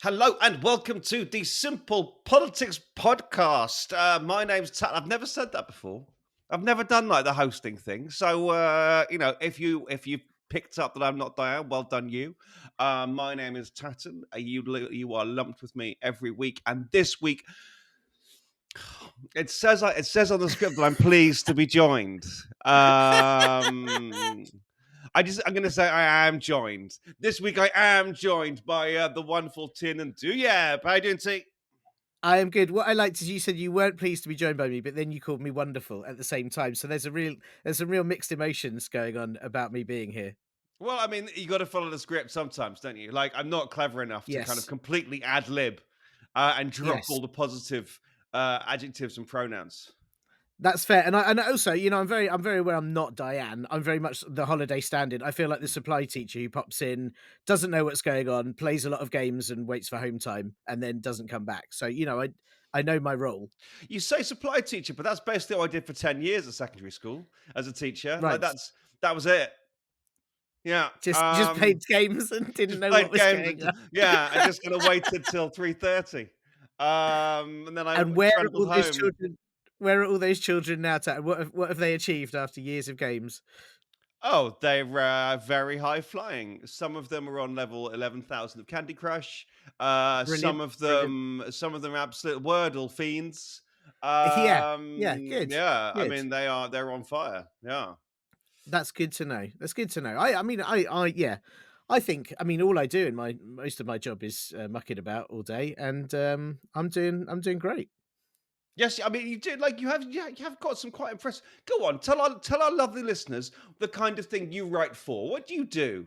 Hello and welcome to the Simple Politics podcast. My name's Tat. I've never said that before. I've never done like the hosting thing. So if you picked up that I'm not Diane, well done you. My name is Tatton. You are lumped with me every week, and this week it says on the script that I'm pleased to be joined. I'm going to say I am joined. This week I am joined by the wonderful Tin and Duyab. How you doing, T? I am good. What I liked is you said you weren't pleased to be joined by me, but then you called me wonderful at the same time. So there's some real mixed emotions going on about me being here. Well, I mean, you got to follow the script sometimes, don't you? Like, I'm not clever enough to kind of Yes. completely ad lib and drop Yes. all the positive adjectives and pronouns. That's fair. And also, I'm very aware I'm not Diane. I'm very much the holiday stand-in. I feel like the supply teacher who pops in, doesn't know what's going on, plays a lot of games and waits for home time and then doesn't come back. So, I know my role. You say supply teacher, but that's basically what I did for 10 years at secondary school as a teacher. Like, Right. that was it. Yeah. Just played games and didn't Just know what played was games. going on. Yeah, I just kind of waited till 3:30. And then I And where are trundled all those home. children where are all those children now, Tat? What have they achieved after years of games? Oh, they're very high flying. Some of them are on level 11,000 of Candy Crush. Brilliant, brilliant. Some of them are absolute Wordle fiends. Yeah, yeah, good, Yeah, I good. mean they're on fire. Yeah. That's good to know. That's good to know. I mean, yeah. I mean, all I do in my most of my job is mucking about all day, and I'm doing great. Yes, I mean you do like you have got some quite impressive. Go on, tell our lovely listeners the kind of thing you write for. What do you do?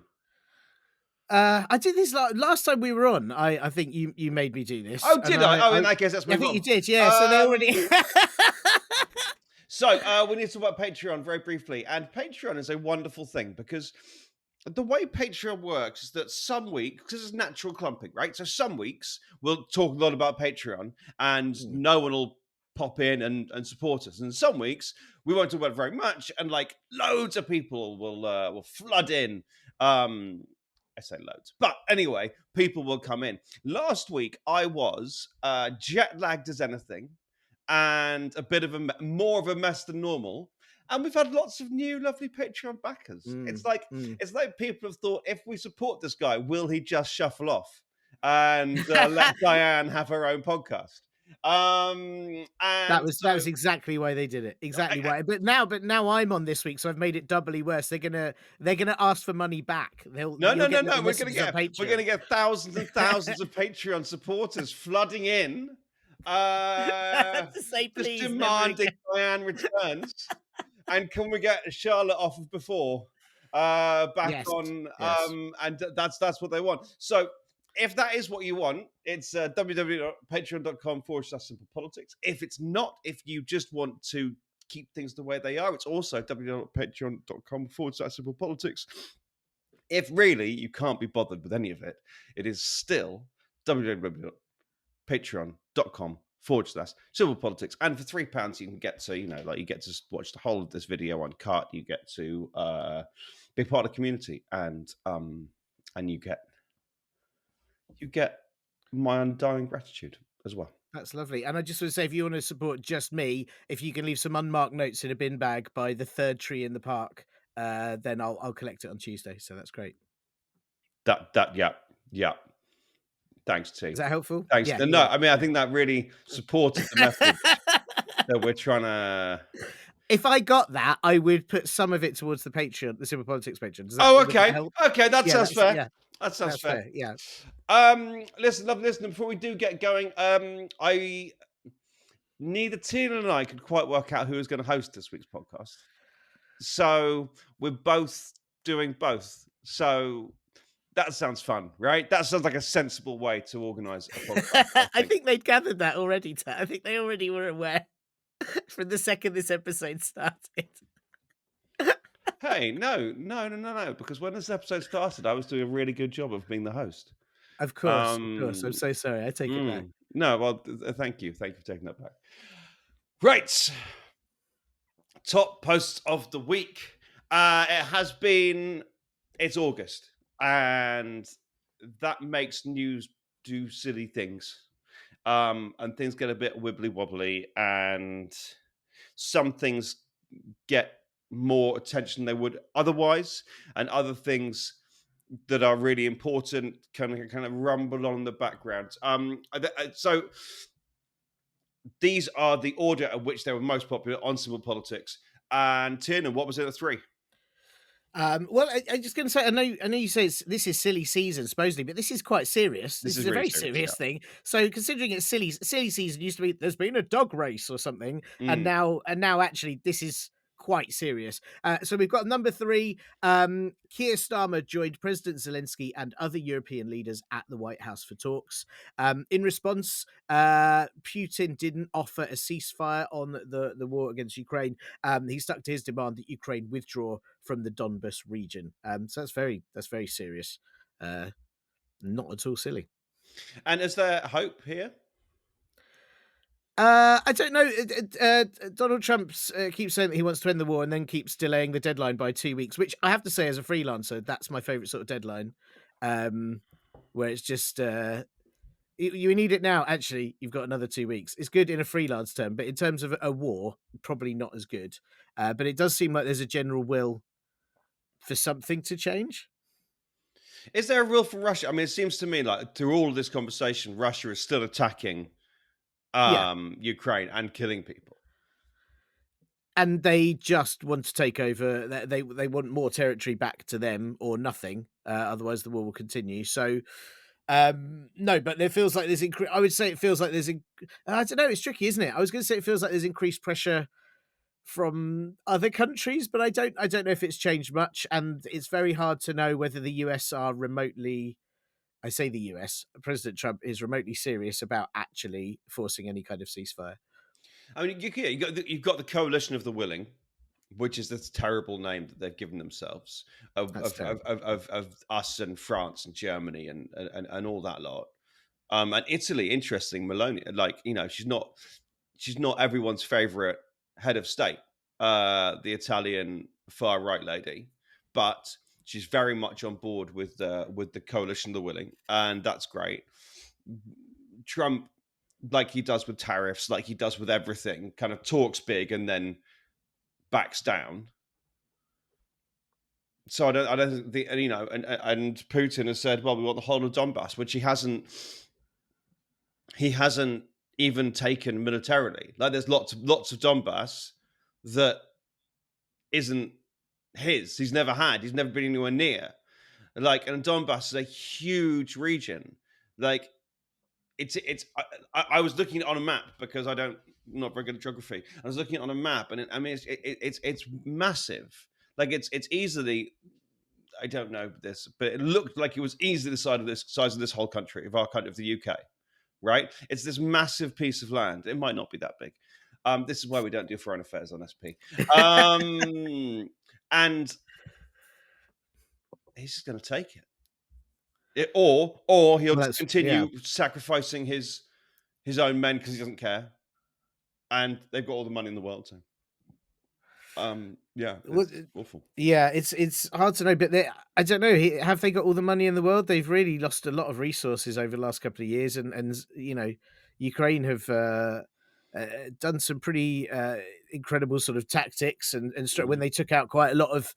I did this last time we were on. I think you made me do this, Oh, and did I? Oh, in I that case, let's I move think on. you did. Yeah. So they Um, already. So we need to talk about Patreon very briefly. And Patreon is a wonderful thing because the way Patreon works is that some weeks, because it's natural clumping, right? So some weeks we'll talk a lot about Patreon and Hmm. no one will pop in and support us. And some weeks we won't talk about it very much, and like loads of people will flood in. I say loads, but anyway, people will come in. Last week I was jet lagged as anything and a bit of more of a mess than normal. And we've had lots of new lovely Patreon backers. Mm, It's like mm. people have thought, if we support this guy, will he just shuffle off and let Diane have her own podcast? That And was so exactly why they did it. Exactly I- why. But now I'm on this week, so I've made it doubly worse. They're gonna ask for money back. no, You'll no, no, get no. little messages on We're Patreon. gonna get thousands and thousands of Patreon supporters flooding in, uh, To say just please never demanding again. Diane returns. And can we get Charlotte off of before back Yes, on? yes. And that's what they want. So if that is what you want, it's www.patreon.com/simple politics. If it's not, if you just want to keep things the way they are, it's also www.patreon.com/simple politics. If really you can't be bothered with any of it, it is still www.patreon.com/civil politics. And for £3, you can get to, you get to watch the whole of this video uncut. You get to be part of the community, and you get my undying gratitude as well. That's lovely. And I just want to say, if you want to support just me, if you can leave some unmarked notes in a bin bag by the third tree in the park, then I'll collect it on Tuesday. So that's great. Yeah. Thanks, T. Is that helpful? Thanks. Yeah, No, yeah, I mean, I yeah. think that really supported the message that we're trying to. If I got that, I would put some of it towards the Patreon, the Simple Politics Patreon. Oh, Would that okay. help? Okay, that Yeah, sounds that's fair. yeah, That sounds that's fair. fair. Yeah. Listen, love listening. Before we do get going, I neither Tina and I could quite work out who was going to host this week's podcast. So we're both doing both. So that sounds fun, right? That sounds like a sensible way to organize a podcast, I I think. think they'd gathered that already, Tat. I think they already were aware from the second this episode started. Hey, no, because when this episode started, I was doing a really good job of being the host. Of course, of course. I'm so sorry. I take it back. No, well, thank you. Thank you for taking that back. Right. Top posts of the week. It's August, and that makes news do silly things, and things get a bit wibbly wobbly, and some things get more attention than they would otherwise, and other things that are really important kind of rumble on in the background. So these are the order at which they were most popular on Civil Politics. And Tiernan, what was it at three? Well, I'm just going to say, I know you say this is silly season supposedly, but this is quite serious. This This is is a really very serious, yeah. serious thing. So, considering it's silly season used to be there's been a dog race or something, Mm. and now actually this is quite serious. So we've got number three. Keir Starmer joined President Zelensky and other European leaders at the White House for talks. In response, Putin didn't offer a ceasefire on the war against Ukraine. He stuck to his demand that Ukraine withdraw from the Donbas region. So that's very serious. Uh, Not at all silly. And is there hope here? I don't know. Donald Trump keeps saying that he wants to end the war and then keeps delaying the deadline by 2 weeks, which I have to say, as a freelancer, that's my favorite sort of deadline. Um, where it's just you need it now. Actually, you've got another 2 weeks. It's good in a freelance term, but in terms of a war, probably not as good. But it does seem like there's a general will for something to change. Is there a rule for Russia? I mean, it seems to me like through all of this conversation, Russia is still attacking Yeah, Ukraine and killing people. and they just want to take over. They want more territory back to them or nothing. Otherwise, the war will continue. So, no, but there feels like there's. I would say it feels like there's. I don't know. It's tricky, isn't it? I was going to say it feels like there's increased pressure from other countries, but I don't know if it's changed much, and it's very hard to know whether the US are remotely. I say the US. President Trump is remotely serious about actually forcing any kind of ceasefire. I mean, you've got the coalition of the willing, which is this terrible name that they've given themselves That's terrible. of us and France and Germany and all that lot. And Italy, interesting, Meloni, like she's not everyone's favorite head of state, the Italian far right lady, but she's very much on board with the coalition of the willing, and that's great. Trump, like he does with tariffs, like he does with everything, kind of talks big and then backs down. So I don't think and Putin has said, well, we want the whole of Donbass, which he hasn't even taken militarily. Like there's lots of Donbass that isn't his. He's never had. He's never been anywhere near. Like, and Donbass is a huge region. Like it's. I was looking on a map because I don't not very good at geography. I was looking on a map, and I mean it's massive. Like it's easily. I don't know this, but it looked like it was easily the size of this whole country of our country of the UK. Right? It's this massive piece of land. It might not be that big. This is why we don't do foreign affairs on SP. And he's just going to take it. Or he'll Well, just that's yeah. continue sacrificing his own men because he doesn't care, and they've got all the money in the world. So, yeah, Well, it's awful. yeah, it's hard to know, but I don't know. Have they got all the money in the world? They've really lost a lot of resources over the last couple of years, and Ukraine have done some pretty incredible sort of tactics, when Mm. they took out quite a lot of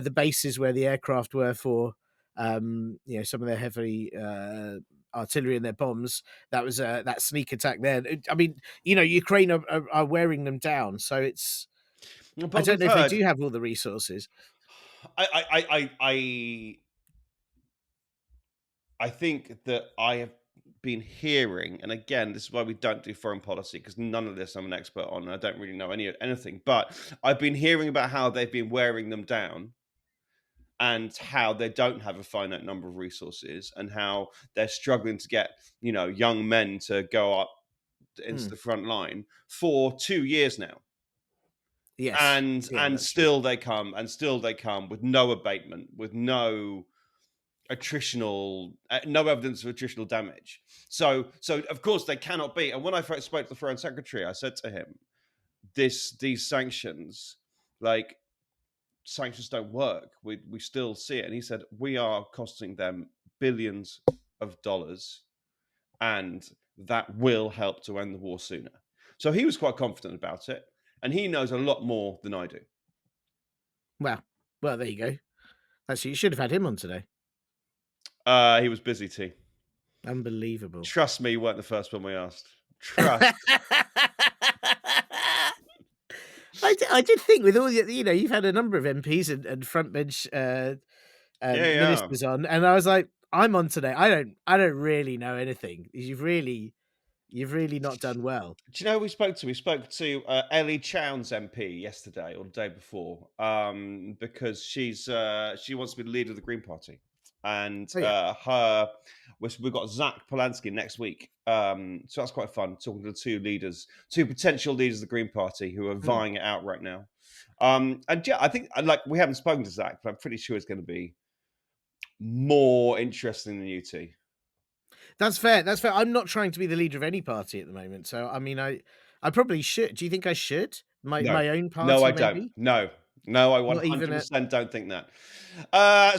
the bases where the aircraft were for, some of their heavy. Artillery and their bombs. That was that sneak attack there. I mean, Ukraine are wearing them down, so it's I But don't we've know if they heard. do have all the resources. I think that I have been hearing, and again, this is why we don't do foreign policy because none of this I'm an expert on. And I don't really know anything, but I've been hearing about how they've been wearing them down and how they don't have a finite number of resources and how they're struggling to get young men to go up into Mm. the front line for 2 years now, Yes. and Yeah, and that's true. still they come with no abatement, with no attritional no evidence of attritional damage. So of course they cannot be. And when I first spoke to the foreign secretary, I said to him, these sanctions, like, sanctions don't work. We still see it. And he said, we are costing them billions of dollars and that will help to end the war sooner. So he was quite confident about it, and he knows a lot more than I do. Well, well, there you go. Actually, you should have had him on today. He was busy, T. Unbelievable. Trust me, you weren't the first one we asked. Trust. I did think with all you've had a number of MPs and front bench Yeah, yeah. ministers on, and I was like, I'm on today. I don't really know anything. You've really not done well. Do you know who we spoke to? We spoke to Ellie Chowns MP yesterday or the day before, because she wants to be the leader of the Green Party, and Oh yeah. we've got Zach Polanski next week. So that's quite fun talking to the two potential leaders of the Green Party who are Hmm. vying it out right now. And yeah, I think like we haven't spoken to Zach, but I'm pretty sure it's going to be more interesting than you two. That's fair. That's fair. I'm not trying to be the leader of any party at the moment, so I mean, I probably should. Do you think I should? My No. my own No, I party, don't. maybe? No. No, I Not even a 100% don't think that.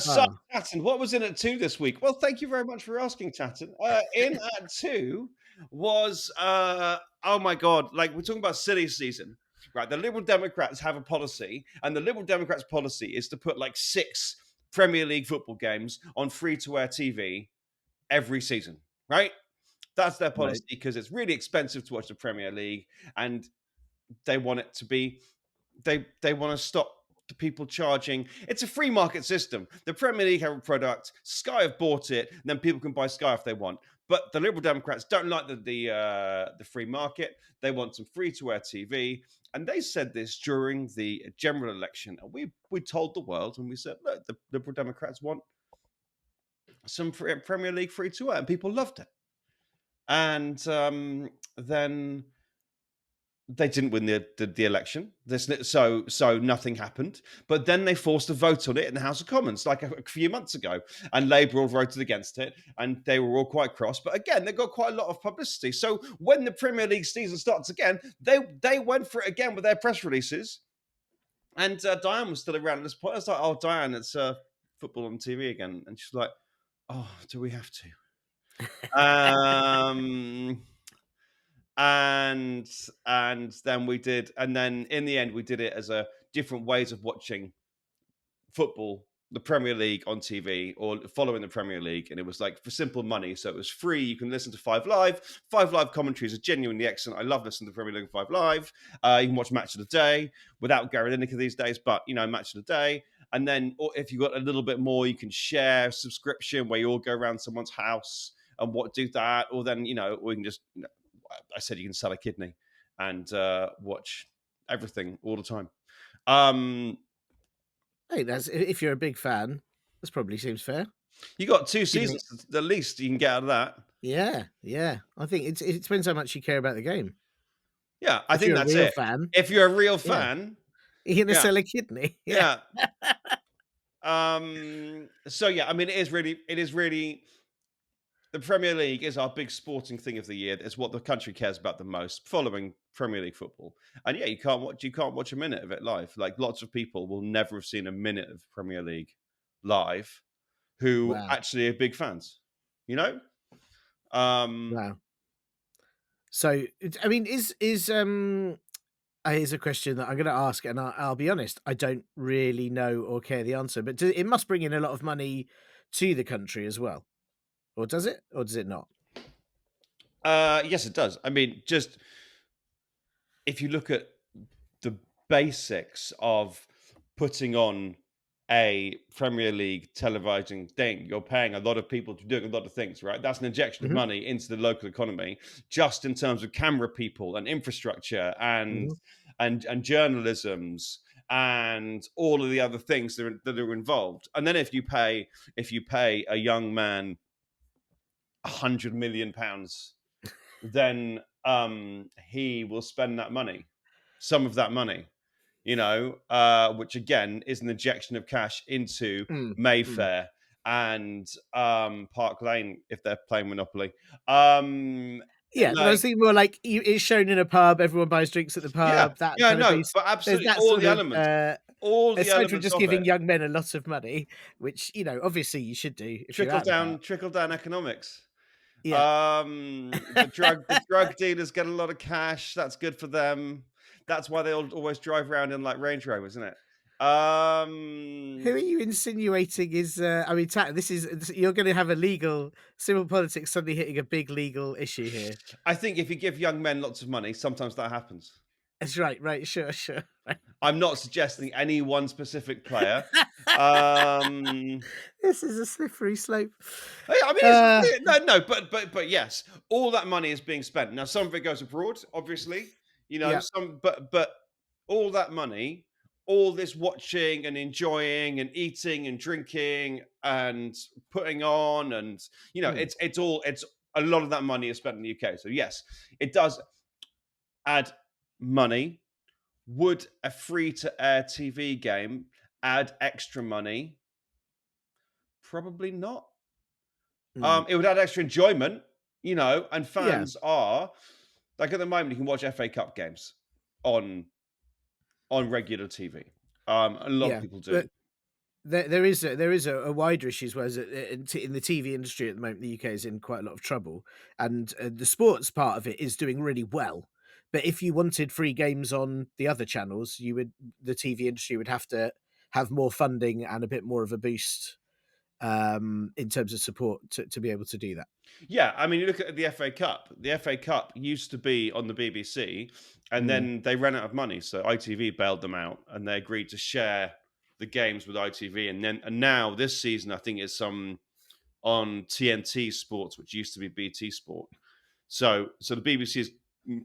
So, oh, Tatton, what was in at 2 this week? Well, thank you very much for asking, Tatton. In at 2 was, oh my God, like, we're talking about silly season, right? The Liberal Democrats have a policy, and the Liberal Democrats' policy is to put, like, 6 Premier League football games on free-to-air TV every season, right? That's their right. policy because it's really expensive to watch the Premier League, and they want it to be they want to stop the people charging. It's a free market system. The Premier League have a product. Sky have bought it, and then people can buy Sky if they want. But the Liberal Democrats don't like the free market. They want some free to air TV, and they said this during the general election. And we told the world, and we said, look, the Liberal Democrats want some Premier League free to air, and people loved it. And then they didn't win the election. So nothing happened. But then they forced a vote on it in the House of Commons like a few months ago, and Labour all voted against it, and they were all quite cross. But again, they got quite a lot of publicity. So when the Premier League season starts again, they went for it again with their press releases. And Diane was still around at this point. I was like, "Oh, Diane, it's football on TV again," and she's like, "Oh, do we have to?" And then we did, and then in the end we did it as a different ways of watching football, the Premier League on TV or following the Premier League, and it was like for simple money. So it was free. You can listen to Five Live commentaries are genuinely excellent. I love listening to Premier League Five Live. You can watch Match of the Day without Gary Lineker these days, but Match of the Day. And then or if you got a little bit more, you can share a subscription where you all go around someone's house and do that, or then or you can just I said you can sell a kidney and watch everything all the time. Um, Hey, that's if you're a big fan, this probably seems fair. you got 2 You don't. seasons, the least you can get out of that. Yeah, yeah. I think it depends how much you care about the game. Yeah, I If think you're a that's real it. fan, If you're a real yeah, fan, you're gonna yeah, sell a kidney. Yeah. yeah. So yeah, I mean, it is really the Premier League is our big sporting thing of the year. It's what the country cares about the most, following Premier League football. And yeah, you can't watch a minute of it live. Like lots of people will never have seen a minute of Premier League live who Wow, actually are big fans. You know? Um wow. So, I mean, here's a question that I'm going to ask, and I'll be honest, I don't really know or care the answer, but it must bring in a lot of money to the country as well, or does it, or does it not? yes it does. I mean, just if you look at the basics of putting on a Premier League televising thing, you're paying a lot of people to doing a lot of things, right? That's an injection of Hmm. money into the local economy, just in terms of camera people and infrastructure Hmm. and journalisms and all of the other things that are involved. And then if you pay a young man £100 million, then he will spend that money, some of that money, which again is an injection of cash into Mm, mm. Mayfair and Park Lane if they're playing Monopoly. Um, Yeah, but I like, was thinking more like it's shown in a pub, everyone buys drinks at the yeah, pub, that yeah, kind of no, piece. but There's absolutely that sort of, all the aside from elements just of giving it, young men a lot of money, which, obviously you should do if you're out and about. trickle down economics. Yeah. The drug dealers get a lot of cash. That's good for them. That's why they all always drive around in like Range Rovers, isn't it? Who Um, are you insinuating is? I mean, you're going to have a legal civil politics suddenly hitting a big legal issue here. I think if you give young men lots of money, sometimes that happens. That's right, right, sure, sure. I'm not suggesting any one specific player. Um, This is a slippery slope. I mean, Uh, no, but yes, all that money is being spent. Now, some of it goes abroad, obviously, yeah, but all that money, all this watching and enjoying and eating and drinking and putting on, and mm, it's a lot of that money is spent in the UK. So yes, it does add money. Would a free to air TV game add extra money? Probably not. mm, It would add extra enjoyment, and yeah, fans are like at the moment you can watch FA Cup games on regular TV. A lot of yeah. people do. But there is a wider issues whereas in the TV industry at the moment the UK is in quite a lot of trouble, and the sports part of it is doing really well. But if you wanted free games on the other channels, the TV industry would have to have more funding and a bit more of a boost in terms of support to be able to do that. Yeah, I mean, you look at the FA Cup. The FA Cup used to be on the BBC, and Mm, then they ran out of money, so ITV bailed them out, and they agreed to share the games with ITV. And now this season, I think it's some on TNT Sports, which used to be BT Sport. So the BBC has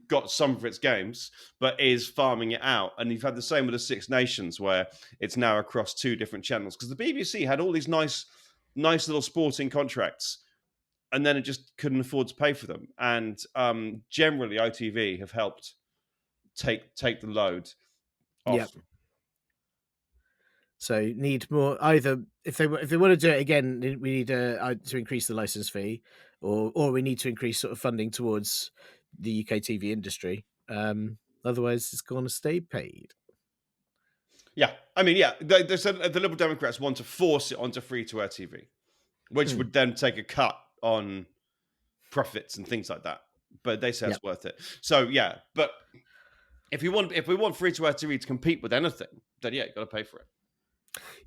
got some of its games, but is farming it out. And you've had the same with the Six Nations, where it's now across two different channels because the BBC had all these nice little sporting contracts, and then it just couldn't afford to pay for them. And generally, ITV have helped take the load yeah. off. So need more either if they want to do it again, we need to increase the license fee, or we need to increase sort of funding towards the UK TV industry. Otherwise, it's going to stay paid. Yeah, I mean, yeah, they said the Liberal Democrats want to force it onto free to air TV, which Mm, would then take a cut on profits and things like that. But they say yeah. it's worth it. So yeah, but if we want free to air TV to compete with anything, then yeah, you got to pay for it.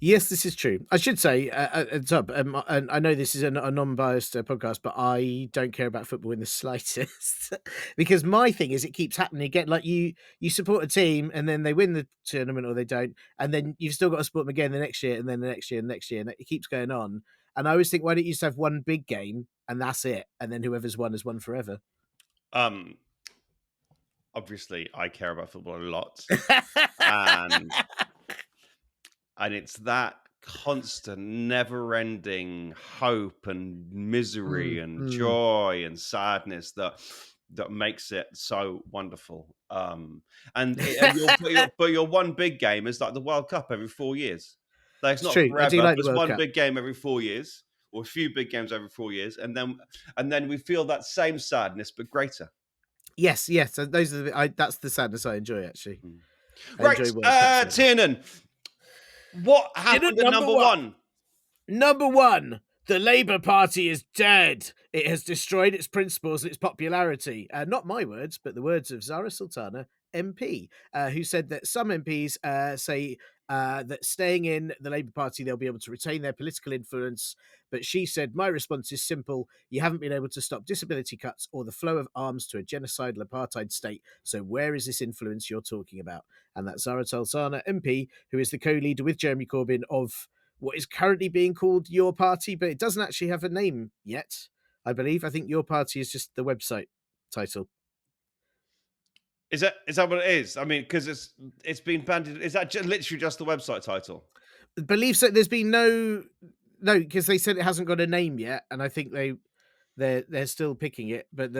Yes, this is true. I should say, and I know this is a non-biased podcast, but I don't care about football in the slightest because my thing is it keeps happening again. Like you support a team and then they win the tournament or they don't, and then you've still got to support them again the next year, and then the next year, and next year, and it keeps going on. And I always think, why don't you just have one big game and that's it, and then whoever's won has won forever. Um, Obviously, I care about football a lot, and it's that constant, never-ending hope and misery Mm, and mm. joy and sadness that makes it so wonderful. But your one big game is like the World Cup every 4 years. Like it's It's not true. I do forever, but like the it's World one Cup. big game every 4 years, or a few big games every 4 years, and then we feel that same sadness but greater. Yes, yes. So those are that's the sadness I enjoy. Actually, Mm. I Right, enjoy World Cup sadness. Tiernan, what Minute happened at number number one. one? Number one, the Labour Party is dead. It has destroyed its principles and its popularity. Not my words, but the words of Zarah Sultana, MP, who said that some MPs say that staying in the Labour Party, they'll be able to retain their political influence. But she said, my response is simple. You haven't been able to stop disability cuts or the flow of arms to a genocidal apartheid state. So where is this influence you're talking about? And that's Zarah Sultana, MP, who is the co-leader with Jeremy Corbyn of what is currently being called Your Party, but it doesn't actually have a name yet, I believe. I think Your Party is just the website title. Is that what it is? I mean, because it's been banded. Is that literally just the website title? I believe so. There's been no, because they said it hasn't got a name yet, and I think they're still picking it. But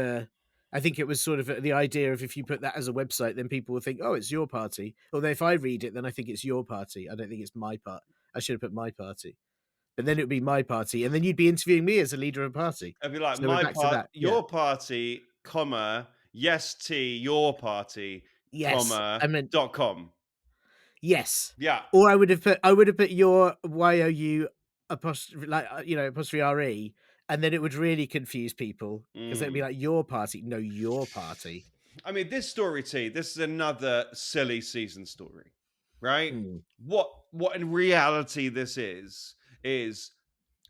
I think it was sort of the idea of if you put that as a website, then people will think, oh, it's Your Party. Although if I read it, then I think it's Your Party. I don't think it's my part. I should have put My Party. But then it would be My Party, and then you'd be interviewing me as a leader of a party. I'd be like, So we're my back to part, that. Yeah. your party, comma, yes, T, your party, Yes. comma, I meant .com. yes. Yeah. Or I would have put your YOU apostrophe apostrophe RE and then it would really confuse people because they'd be Mm. like, "Your party, no, your party." I mean, this story, T, this is another silly season story, right? Mm. What in reality this is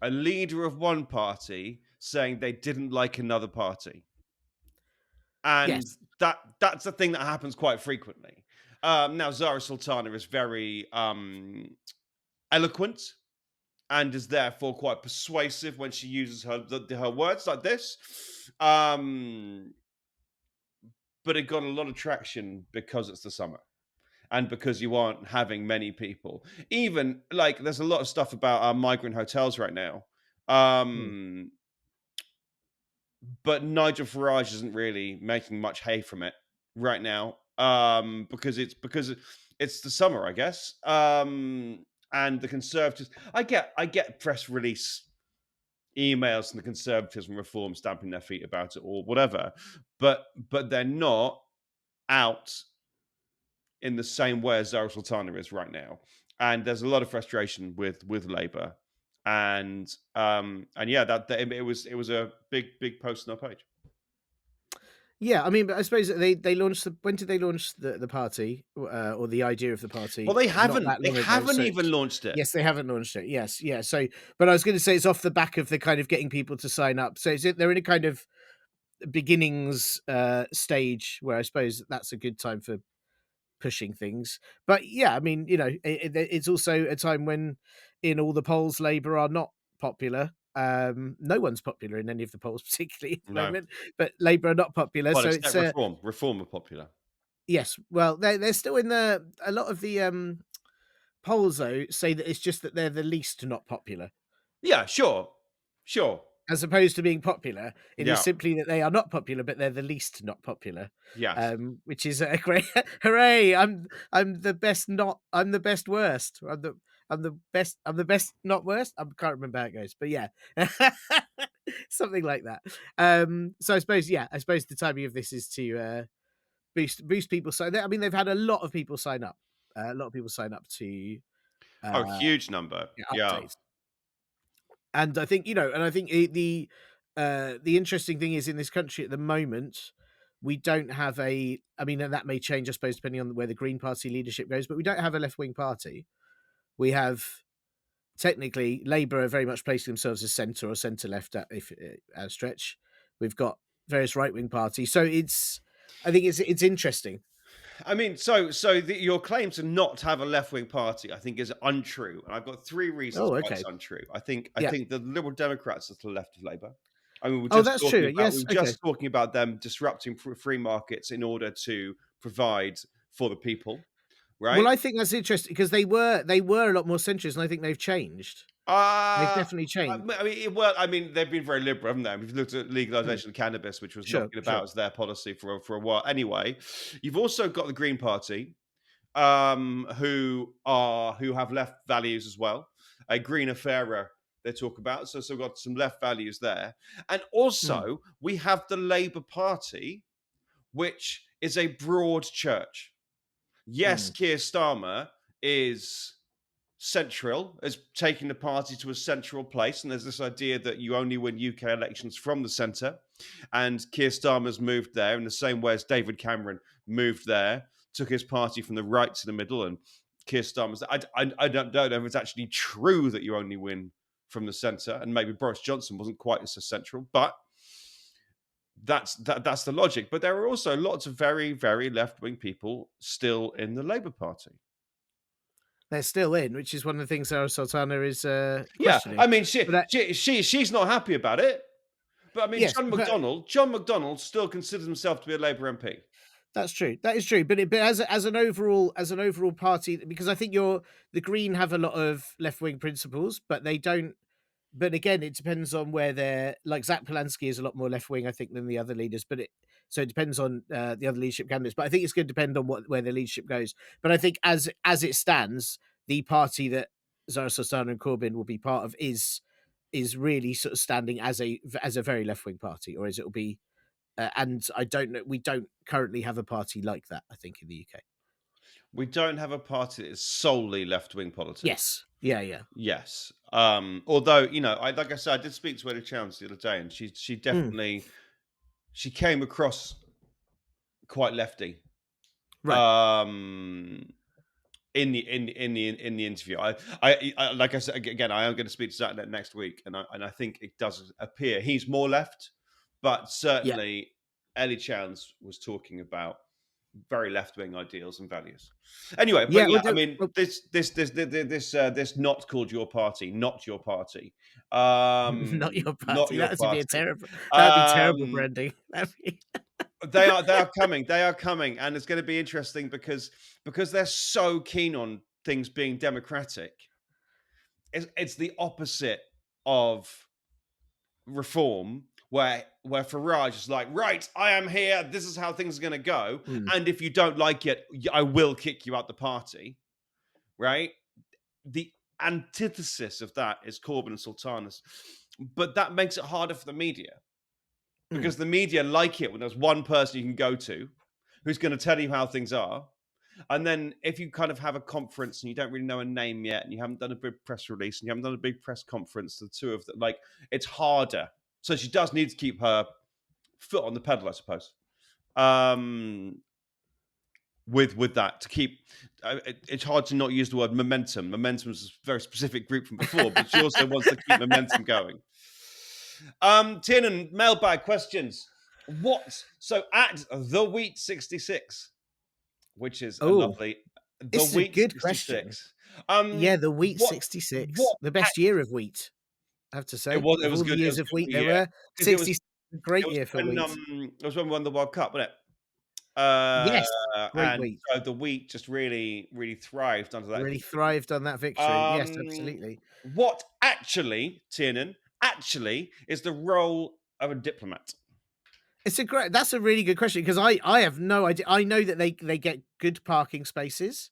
a leader of one party saying they didn't like another party. And Yes, that's a thing that happens quite frequently. Now Zara Sultana is very eloquent and is therefore quite persuasive when she uses her words like this. But it got a lot of traction because it's the summer and because you aren't having many people. Even like there's a lot of stuff about migrant hotels right now. mm. Um, but Nigel Farage isn't really making much hay from it right now. Because it's the summer, I guess. And the Conservatives, I get press release emails from the Conservatives and Reform stamping their feet about it or whatever, but they're not out in the same way as Zarah Sultana is right now. And there's a lot of frustration with Labour, and yeah, that it was a big post on our page. Yeah, I mean, but I suppose that they launched the when did they launch the party, or the idea of the Well, party? they Not haven't that they long ago, haven't so even it's launched it. yes, they haven't launched it. Yes, yeah. So, but I was going to say it's off the back of the kind of getting people to sign up. So they're in a kind of beginnings stage where I suppose that's a good time for pushing things. But yeah, I mean, it's also a time when in all the polls, Labour are not popular. No one's popular in any of the polls, particularly at the No. moment. But Labour are not popular, Well, so it's except Reform. Reform are popular. yes. Well, they're still in the a lot of the polls though say that it's just that they're the least not popular. Yeah, sure. Sure. As opposed to being popular, it is Yeah. simply that they are not popular, but they're the least not popular, Yes. which is a great hooray! I'm the best not I'm the best worst. I'm the best not worst. I can't remember how it goes, but yeah, something like that. So I suppose I suppose the timing of this is to boost people. So I mean, they've had a lot of people sign up, a lot of people sign up to Oh, uh, huge number. get Yeah. updates. And I think, and I think the interesting thing is in this country at the moment, we don't have I mean, and that may change, I suppose, depending on where the Green Party leadership goes, but we don't have a left wing party. We have technically Labour are very much placing themselves as centre or centre left if at a stretch. We've got various right wing parties, so I think it's interesting. I mean, your claim to not have a left wing party, I think, is untrue, and I've got three reasons Oh, why it's okay, untrue. I yeah. think the Liberal Democrats are to the left of Labour. I mean, Oh, that's true. we Yes, were okay. just talking about them disrupting free markets in order to provide for the people, Well, right? I think that's interesting because they were a lot more centrist, and I think they've changed. They've Uh, definitely changed. I mean, they've been very liberal, haven't they? We've looked at Mm, legalization of cannabis, which was sure, knocking sure. about as their policy for a while. Anyway, you've also got the Green Party, who have left values as well. A greener, fairer they talk about. So we've got some left values there, and Mm, also we have the Labour Party, which is a broad church. Yes, mm, Keir Starmer is central, as taking the party to a central place. And there's this idea that you only win UK elections from the centre. And Keir Starmer's moved there in the same way as David Cameron moved there, took his party from the right to the middle. And Keir Starmer's, I don't know if it's actually true that you only win from the centre. And maybe Boris Johnson wasn't quite as central, but that's the logic. But there are also lots of very, very left wing people still in the Labour Party. they're still in, which is one of the things Zarah Sultana is Yeah, questioning. I mean, But she's not happy about it. But I mean, yes, but John McDonnell still considers himself to be a Labour MP. that's true. That is true. But as an overall party, because I think the Green have a lot of left wing principles, but they don't. But again, it depends on where they're like Zach Polanski is a lot more left wing, I think, than the other leaders. But it depends on the other leadership candidates. But I think it's going to depend on where the leadership goes. But I think as it stands, the party that Zara Sultana and Corbyn will be part of is really sort of standing as a very left wing party, or as it will be. And I don't know. We don't currently have a party like that. I think in the UK. We don't have a party that is solely left-wing politics. Yes. Yeah, yeah. Yes. Although, like I said, I did speak to Eddie Chance the other day, and she Mm, definitely she came across quite lefty. right. Um, in the interview, I like I said again, I am going to speak to Zach next week, and I think it does appear he's more left, but Yeah. certainly Ellie Chance was talking about very left wing ideals and values. Anyway, but Yeah, yeah, well, I do mean, well, this not called your party, not your party, not your not party. your That would be a party. terrible Um, branding. That'd be they are coming. They are coming, and it's going to be interesting because they're so keen on things being democratic. It's the opposite of reform, where Farage is like, right, I am here. This is how things are going to go, Mm, and if you don't like it, I will kick you out the party. Right? The antithesis of that is Corbyn and Sultanas, but that makes it harder for the media mm. because the media like it when there's one person you can go to who's going to tell you how things are. And then if you kind of have a conference and you don't really know a name yet, and you haven't done a big press release and you haven't done a big press conference, the two of them, like, it's harder. So she does need to keep her foot on the pedal, I suppose. With that to keep, it's hard to not use the word momentum. Momentum is a very specific group from before, but she also wants to keep momentum going. Tiernan, mailbag questions. What? So at the Wheat 66, which is a Oh, lovely the this is a Wheat good question. 66. Yeah, the wheat What 66, what the best year of wheat, I have to say. it Of was all the good. It years was a of good wheat there year were, because it was 66 a great it was year for when wheat. it was when we won the World Cup, wasn't it? Yes, great And wheat. so the wheat just really really thrived under that Really victory. thrived on that victory. Yes, Um, absolutely. what actually, Tiernan, actually is the role of a diplomat? It's a great That's a really good question because I have no idea. I know that they get good parking spaces.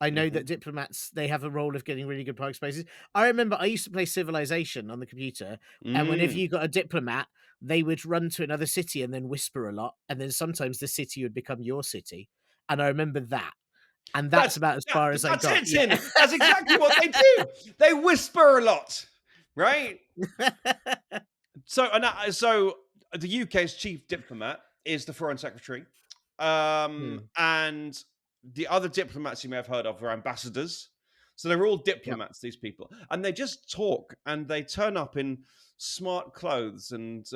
I know that Mhm. diplomats, they have a role of getting really good parking spaces. I remember I used to play Civilization on the computer, and whenever Mm. you got a diplomat, they would run to another city and then whisper a lot, and then sometimes the city would become your city. And I remember that, and that's about as far as I That's got. it, Yeah. Tiernan. That's exactly what they do. They whisper a lot, right? So the UK's chief diplomat is the foreign secretary, Hmm. and the other diplomats you may have heard of are ambassadors. So they're all Yep. diplomats, these people, and they just talk and they turn up in smart clothes and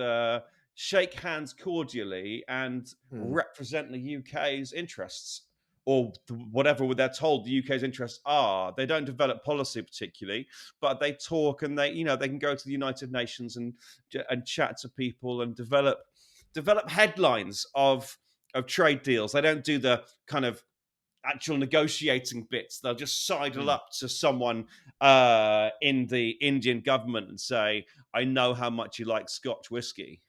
shake hands cordially and Hmm. represent the UK's interests or whatever they're told the UK's interests are. They don't develop policy particularly, but they talk and they can go to the United Nations and chat to people and develop headlines of trade deals. They don't do the kind of actual negotiating bits. They'll just sidle Hmm. up to someone in the Indian government and say, "I know how much you like Scotch whiskey.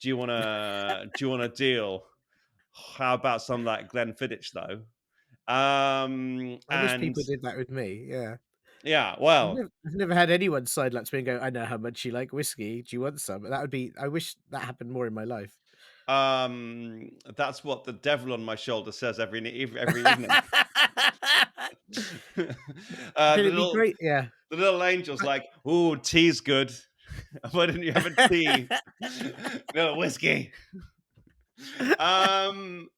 Do you want to deal? How about some like Glenfiddich though?" I wish And people did that with me. Yeah. yeah, well, I've never had anyone side up to me and go, "I know how much you like whiskey. Do you want some?" That would be I wish that happened more in my life. that's what the devil on my shoulder says every evening. But The it'd be little great, yeah. the little angel's like, "Ooh, tea's good. Why didn't you have a tea? No whiskey." Um,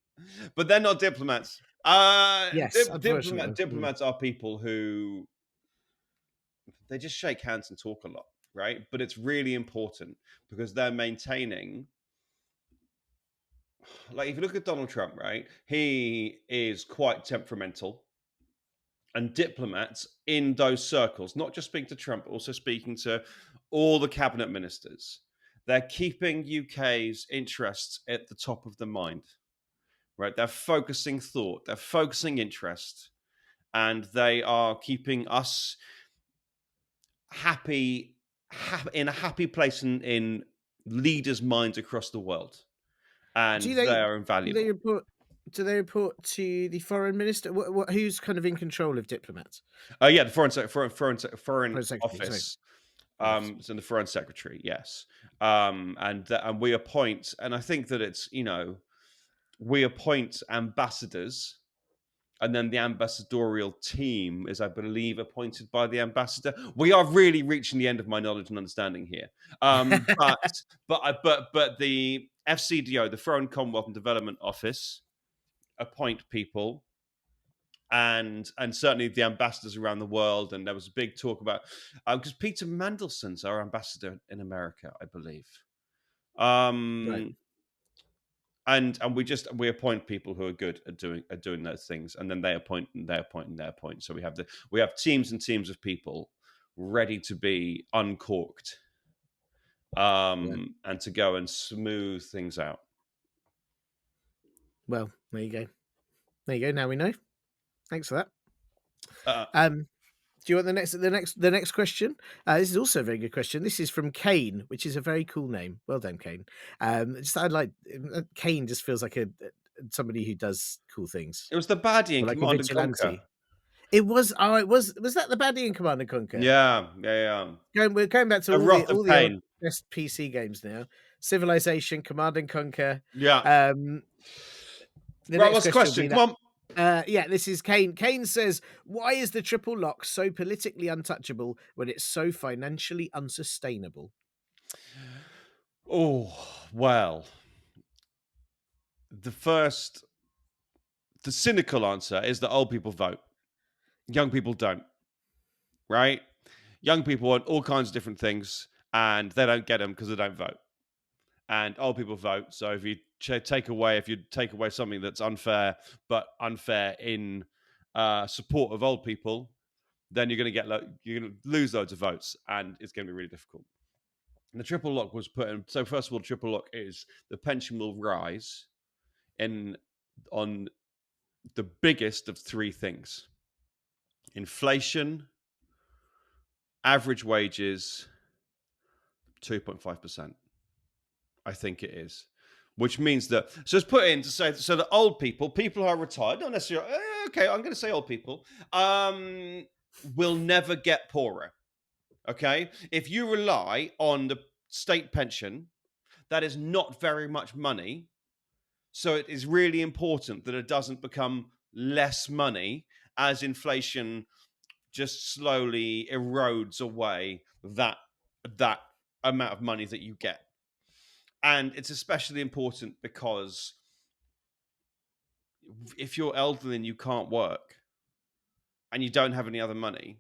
but they're not diplomats. Yes, unfortunately. Mm, Diplomats are people who they just shake hands and talk a lot, right? But it's really important because they're maintaining, like, if you look at Donald Trump, right, he is quite temperamental. And diplomats in those circles, not just speaking to Trump, but also speaking to all the cabinet ministers, they're keeping UK's interests at the top of the mind, right? They're focusing thought, they're focusing interest, and they are keeping us happy, in a happy place in leaders' minds across the world. And do they they are do they invaluable. report do they report to the foreign minister? Who's kind of in control of diplomats? Yeah, the foreign Foreign secretary, sorry. office. Foreign office. So the foreign secretary, yes, and we appoint, and I think that it's we appoint ambassadors and then the ambassadorial team is, I believe, appointed by the ambassador. We are really reaching the end of my knowledge and understanding here. But the FCDO, the Foreign Commonwealth and Development Office, appoint people, and certainly the ambassadors around the world. And there was a big talk about because Peter Mandelson's our ambassador in America, I believe. Right. Um, and we appoint people who are good at doing those things, and then they appoint and they appoint and they appoint. So we have teams and teams of people ready to be uncorked, Yeah. and to go and smooth things out. Well, there you go. There you go. Now we know. Thanks for that. Uh, Do you want the next question? This is also a very good question. This is from Kane, which is a very cool name. Well done, Kane. Just I like Kane. Just feels like a somebody who does cool things, it was the baddie in or like a Command and Conquer. vigilante. It was. Oh, it was. Was that the baddie in Command and Conquer? Yeah. We're going back to A Wrath of all the old Pain. best PC games now. Civilization, Command and Conquer. Yeah. Um, the Right. next What's the question will be question? that. Come on. Yeah, this is Kane. Kane says, "Why is the triple lock so politically untouchable when it's so financially unsustainable?" Oh well. The first, the cynical answer is that old people vote, young people don't. Right? Young people want all kinds of different things, and they don't get them because they don't vote. And old people vote. So if you take away something that's unfair, but unfair in support of old people, then you're going to lose loads of votes, and it's going to be really difficult. And the triple lock was put in. So first of all, triple lock is the pension will rise in on the biggest of three things: inflation, average wages, 2.5%. I think it is. Which means that, so it's put in to say, so that old people who are retired, not necessarily, okay, I'm going to say old people, will never get poorer. Okay. If you rely on the state pension, that is not very much money. So it is really important that it doesn't become less money as inflation just slowly erodes away that amount of money that you get. And it's especially important because if you're elderly and you can't work and you don't have any other money,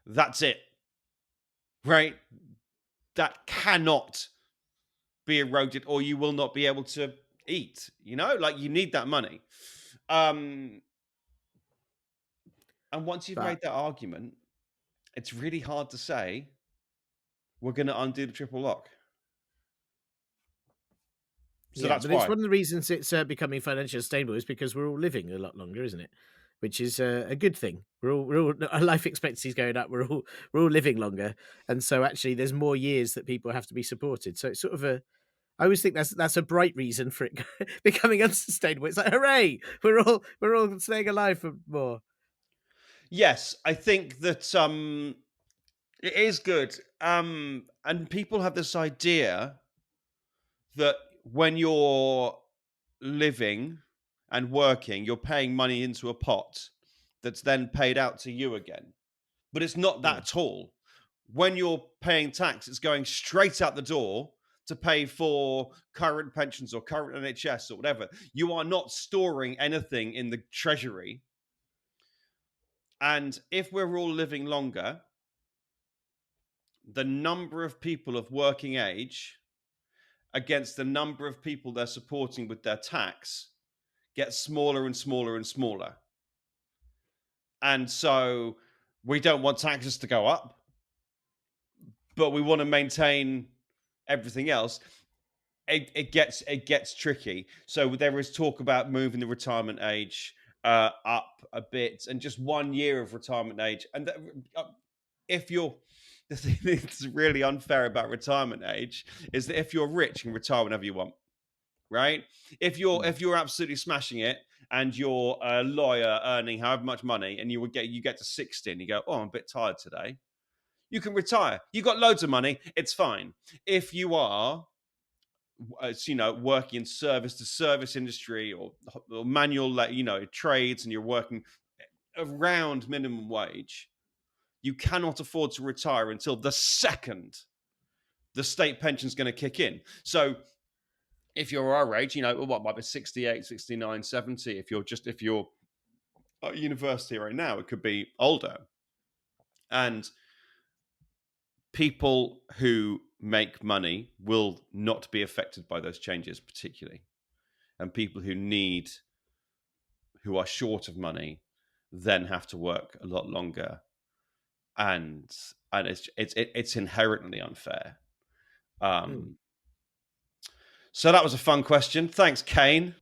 that's it. Right? That cannot be eroded, or you will not be able to eat. Like, you need that money. And once you've But made that argument, it's really hard to say we're going to undo the triple lock. So yeah, that's but it's why. one of the reasons it's becoming financially stable is because we're all living a lot longer, isn't it? Which is a good thing. We're all our life expectancy is going up. We're all living longer, and so actually, there's more years that people have to be supported. So it's sort of a I always think that's a bright reason for it becoming unsustainable. It's like, hooray, we're all staying alive for more. Yes, I think that it is good. And people have this idea that when you're living and working, you're paying money into a pot that's then paid out to you again. But it's not that Yeah, at all. When you're paying tax, it's going straight out the door to pay for current pensions or current NHS or whatever. You are not storing anything in the treasury. And if we're all living longer, the number of people of working age against the number of people they're supporting with their tax gets smaller and smaller and smaller. And so we don't want taxes to go up, but we want to maintain everything else. It gets tricky. So there is talk about moving the retirement age up a bit, and just 1 year of retirement age. And if you're the thing that's really unfair about retirement age is that if you're rich, you can retire whenever you want, right? mm, If you're absolutely smashing it and you're a lawyer earning however much money, and you get to 60 and you go, oh, I'm a bit tired today, you can retire. You got loads of money, it's fine. If you are as working in service to service industry or manual trades, and you're working around minimum wage, you cannot afford to retire until the second the state pension's going to kick in. So if you're our age, what might be 68, 69, 70. If you're at university right now, it could be older. And people who make money will not be affected by those changes particularly. And people who are short of money then have to work a lot longer. And it's inherently unfair. Mm. So that was a fun question. Thanks, Kane.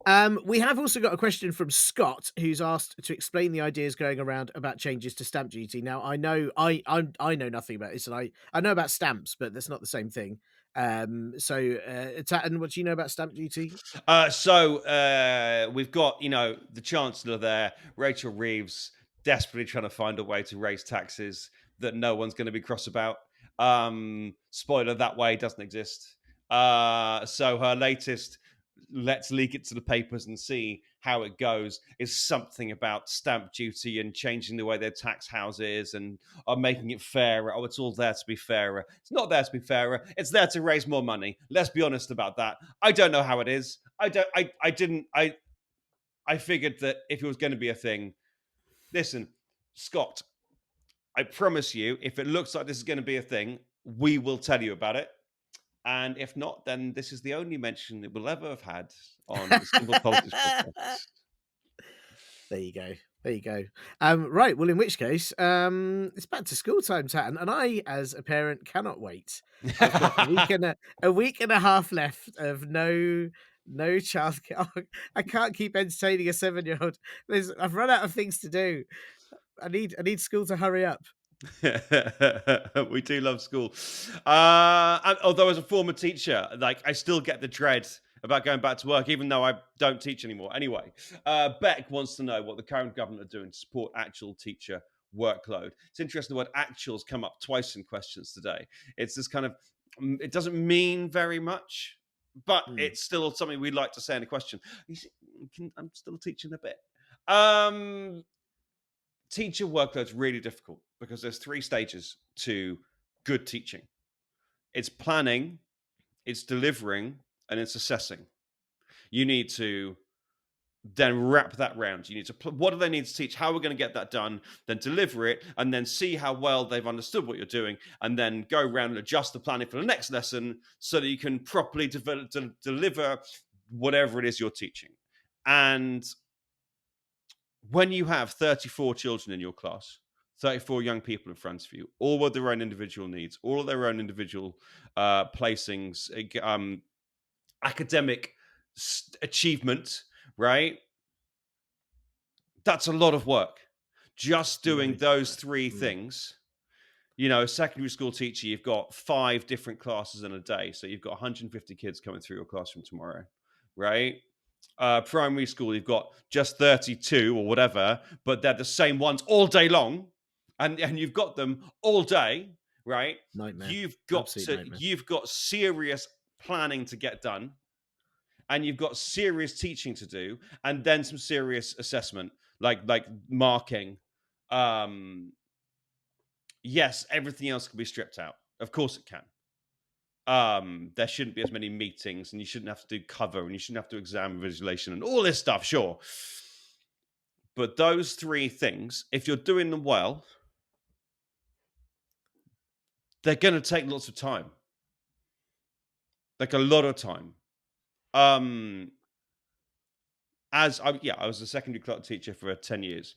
We have also got a question from Scott, who's asked to explain the ideas going around about changes to stamp duty. Now, I know I know nothing about this, and I know about stamps, but that's not the same thing. Tatton, what do you know about stamp duty? We've got, the Chancellor there, Rachel Reeves, desperately trying to find a way to raise taxes that no one's going to be cross about. Spoiler, that way doesn't exist. So her latest, let's leak it to the papers and see how it goes, is something about stamp duty and changing the way they tax houses and are making it fairer. Oh, it's all there to be fairer. It's not there to be fairer. It's there to raise more money. Let's be honest about that. I don't know how it is. I figured that if it was going to be a thing, listen, Scott, I promise you, if it looks like this is going to be a thing, we will tell you about it. And if not, then this is the only mention it will ever have had on the Simple Politics podcast. There you go. There you go. Right. Well, in which case, it's back to school time, Tatton, and I, as a parent, cannot wait. I've got a week and a half left of no childcare. I can't keep entertaining a 7-year-old. I've run out of things to do. I need school to hurry up. We do love school. Although as a former teacher, I still get the dread about going back to work, even though I don't teach anymore. Anyway, Beck wants to know what the current government are doing to support actual teacher workload. It's interesting the word actuals come up twice in questions today. It's this kind of, it doesn't mean very much, but it's still something we'd like to say in a question. I'm still teaching a bit. Teacher workload's really difficult because there's 3 stages to good teaching. It's planning, it's delivering, and it's assessing. You need to then wrap that round. You need to what do they need to teach? How are we going to get that done? Then deliver it, and then see how well they've understood what you're doing, and then go around and adjust the planning for the next lesson so that you can properly deliver whatever it is you're teaching. And when you have 34 children in your class, 34 young people in front of you, all with their own individual needs, all of their own individual placings, academic achievement, right? That's a lot of work. Just doing those 3 things. A secondary school teacher, you've got 5 different classes in a day. So you've got 150 kids coming through your classroom tomorrow, right? Primary school, you've got just 32 or whatever, but they're the same ones all day long, and you've got them all day, right? Nightmare. You've Nightmare. got serious planning to get done, and you've got serious teaching to do, and then some serious assessment, like marking. Yes, everything else can be stripped out. Of course it can. There shouldn't be as many meetings, and you shouldn't have to do cover, and you shouldn't have to exam visualization and all this stuff, sure. But those 3 things, if you're doing them well, they're going to take lots of time. Like a lot of time. I was a secondary class teacher for 10 years.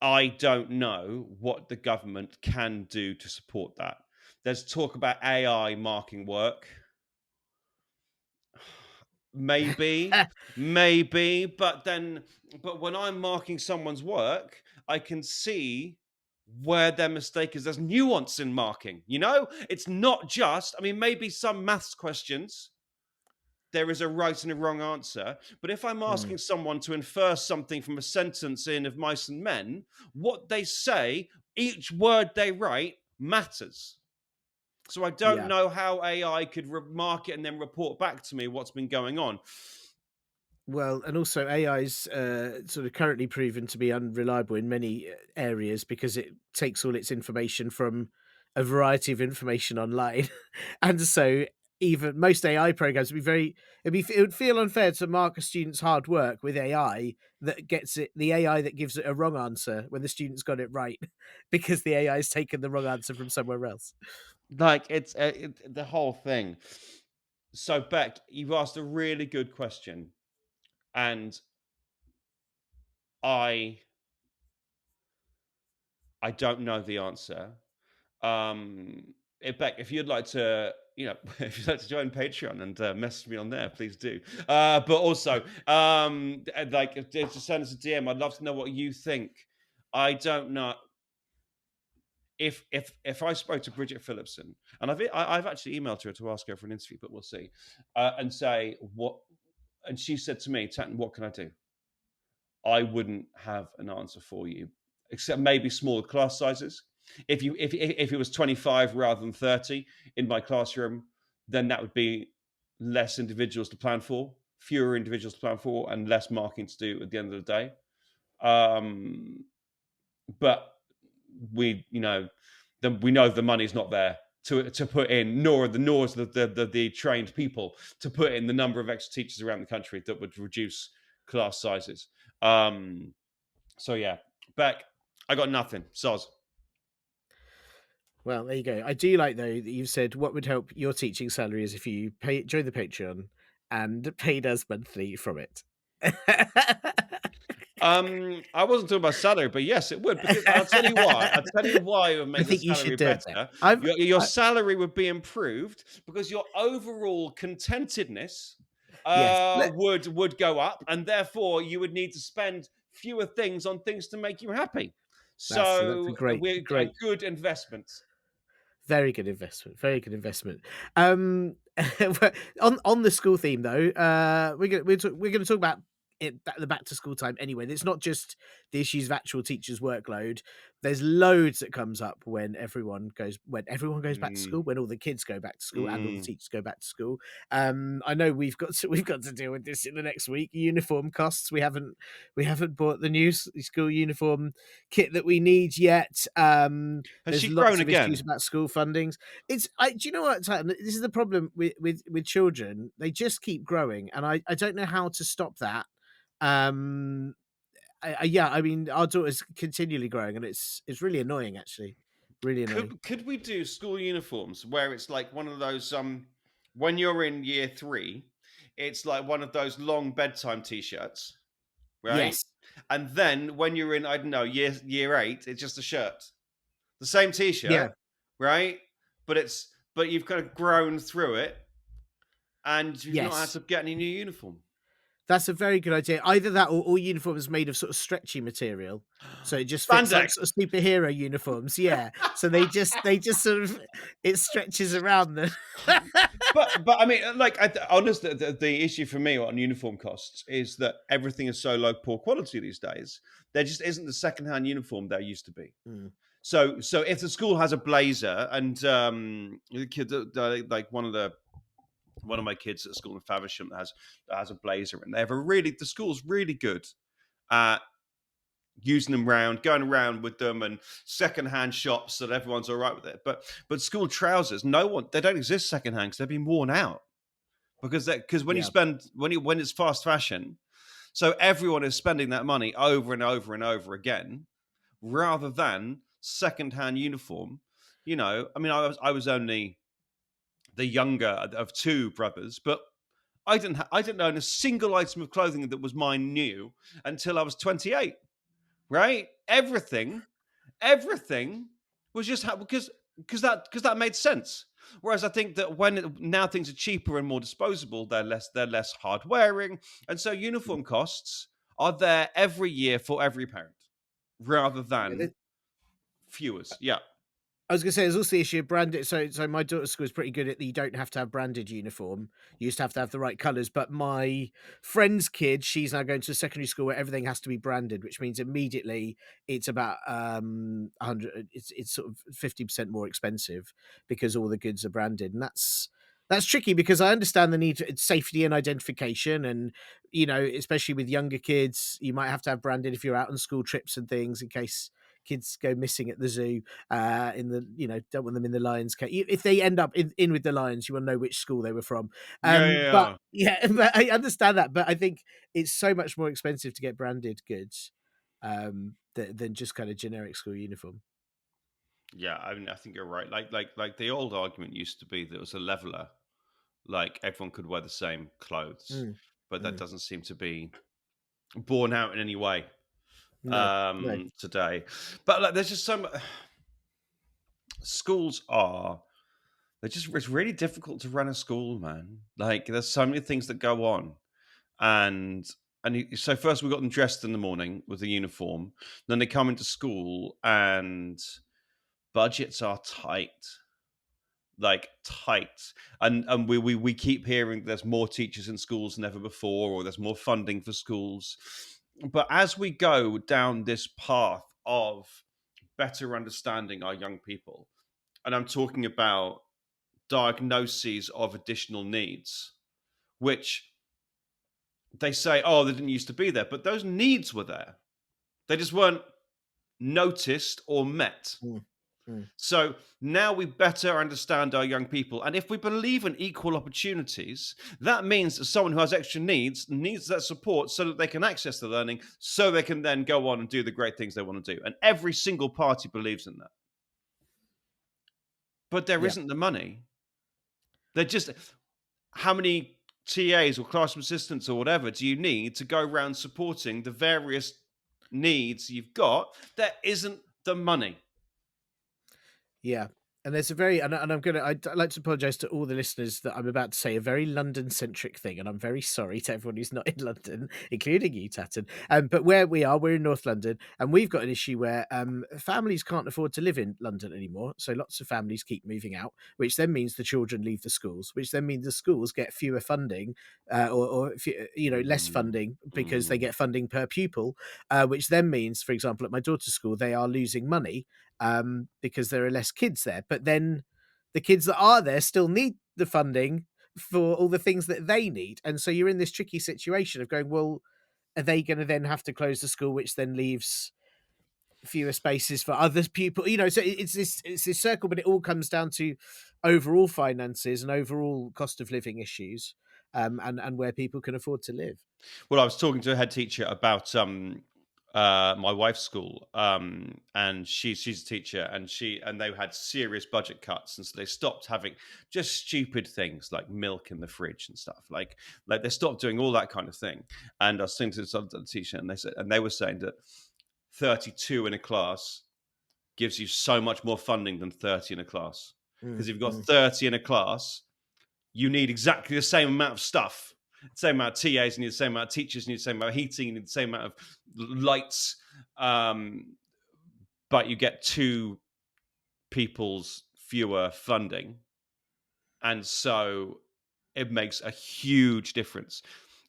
I don't know what the government can do to support that. There's talk about AI marking work. Maybe, but when I'm marking someone's work, I can see where their mistake is. There's nuance in marking, It's not just, maybe some maths questions, there is a right and a wrong answer. But if I'm asking someone to infer something from a sentence in Of Mice and Men, what they say, each word they write matters. So I don't Yeah. know how AI could mark it and then report back to me what's been going on. Well, and also AI's sort of currently proven to be unreliable in many areas because it takes all its information from a variety of information online, and so even most AI programs would be it would feel unfair to mark a student's hard work with AI that gets it the AI that gives it a wrong answer when the student's got it right because the AI has taken the wrong answer from somewhere else. Like the whole thing. So Beck, you've asked a really good question, and I I don't know the answer. Beck, if you'd like to, if you'd like to join Patreon and message me on there, please do. But also, like, just send us a DM. I'd love to know what you think. I don't know if I spoke to Bridget Phillipson, and I've actually emailed her to ask her for an interview, but we'll see, and say what, and she said to me, "Tatton, what can I do?" I wouldn't have an answer for you, except maybe smaller class sizes. If it was 25 rather than 30 in my classroom, then that would be less individuals to plan for, fewer individuals to plan for, and less marking to do at the end of the day. Um, but we know the money's not there to put in, nor is the trained people to put in the number of extra teachers around the country that would reduce class sizes. Um, so yeah, Beck, I got nothing. Soz. Well, there you go. I do like though that you've said what would help your teaching salary is if you join the Patreon and paid us monthly from it. I wasn't talking about salary, but yes, it would, because I'll tell you why. I'll tell you why it would I make the think you salary should do it, Ben. better. I've Your I, salary would be improved because your overall contentedness yes, would go up, and therefore you would need to spend fewer things on things to make you happy. that's a So great we're a great good investment. very good investment. Very good investment. On the school theme though, we're gonna talk about the back to school time anyway. It's not just the issues of actual teachers' workload. There's loads that comes up when everyone goes back to Mm, school, when all the kids go back to school, and all the mm. teachers go back to school. I know we've got to deal with this in the next week. Uniform costs. We haven't bought the new school uniform kit that we need yet. Has There's she lots grown of issues again? about school fundings. Do you know what? This is the problem with children. They just keep growing, and I don't know how to stop that. Um, yeah, I mean, our daughter's continually growing, and it's really annoying, actually, really annoying. Could we do school uniforms where it's like one of those when you're in year three, it's like one of those long bedtime t-shirts, right? Yes, And then when you're in, I don't know, year eight, it's just a shirt. The same yeah, t-shirt, right? But you've kind of grown through it and you've not had yes. to get any new uniform. That's a very good idea. Either that or all uniforms made of sort of stretchy material. So it just fits like Spandex. sort of superhero uniforms, yeah. So they just sort of it stretches around them. But I mean, like, honestly, the issue for me on uniform costs is that everything is so low, poor quality these days. There just isn't the secondhand uniform there used to be. Mm, So if the school has a blazer, and the kid, like one of my kids at school in Faversham that has a blazer, and they have the school's really good at using them around, going around with them, and secondhand shops so that everyone's all right with it. But school trousers, they don't exist secondhand because they've been worn out. Because when you yeah. spend when it's fast fashion, so everyone is spending that money over and over and over again, rather than secondhand uniform. I mean, I was only the younger of two brothers, but I didn't own a single item of clothing that was mine new until I was 28. Right? Everything was just because that made sense. Whereas I think that now things are cheaper and more disposable, they're less hard wearing, and so uniform costs are there every year for every parent, rather Yeah, than fewers. Yeah. I was gonna say there's also the issue of branded. So my daughter's school is pretty good at, you don't have to have branded uniform. You used to have the right colours. But my friend's kid, she's now going to a secondary school where everything has to be branded, which means immediately it's about 100. It's sort of 50% more expensive because all the goods are branded, and that's tricky because I understand the need for safety and identification, and especially with younger kids, you might have to have branded if you're out on school trips and things in case kids go missing at the zoo. In the don't want them in the lions cage. If they end up in with the lions, you will know which school they were from. Yeah, But yeah, yeah, but I understand that. But I think it's so much more expensive to get branded goods than just kind of generic school uniform. yeah. I mean, I think you're right. Like the old argument used to be that it was a leveler, like everyone could wear the same clothes, Mm, but that mm. doesn't seem to be borne out in any way No, no. today. But like, there's just some schools are. It's really difficult to run a school, man. Like there's so many things that go on, and so first we got them dressed in the morning with the uniform, then they come into school and budgets are tight, like tight, and we keep hearing there's more teachers in schools than ever before, or there's more funding for schools. But as we go down this path of better understanding our young people, and I'm talking about diagnoses of additional needs, which they say, oh, they didn't used to be there, but those needs were there. They just weren't noticed or met. Mm, mm. So now we better understand our young people. And if we believe in equal opportunities, that means that someone who has extra needs needs that support so that they can access the learning, so they can then go on and do the great things they want to do. And every single party believes in that. But there Yeah. isn't the money. They're just, how many TAs or classroom assistants or whatever do you need to go around supporting the various needs you've got? There isn't the money. Yeah. And there's a very and I'd like to apologize to all the listeners that I'm about to say a very London centric thing, and I'm very sorry to everyone who's not in London, including you, Tatton. But where we are, we're in North London, and we've got an issue where families can't afford to live in London anymore. So lots of families keep moving out, which then means the children leave the schools, which then means the schools get fewer funding, less Mm, funding because they mm. get funding per pupil, which then means, for example, at my daughter's school, they are losing money because there are less kids there. But then the kids that are there still need the funding for all the things that they need. And so you're in this tricky situation of going, well, are they going to then have to close the school, which then leaves fewer spaces for other people? So it's this circle, but it all comes down to overall finances and overall cost of living issues, and where people can afford to live. Well, I was talking to a head teacher about my wife's school, and she's a teacher, and they had serious budget cuts, and so they stopped having just stupid things like milk in the fridge and stuff. Like they stopped doing all that kind of thing. And I was saying to this other teacher, and they were saying that 32 in a class gives you so much more funding than 30 in a class, because Mm, if you've got mm. 30 in a class, you need exactly the same amount of stuff, same amount of TAs, you need the same amount of teachers, you need the same amount of heating, you need the same amount of lights, but you get two people's fewer funding, and so it makes a huge difference.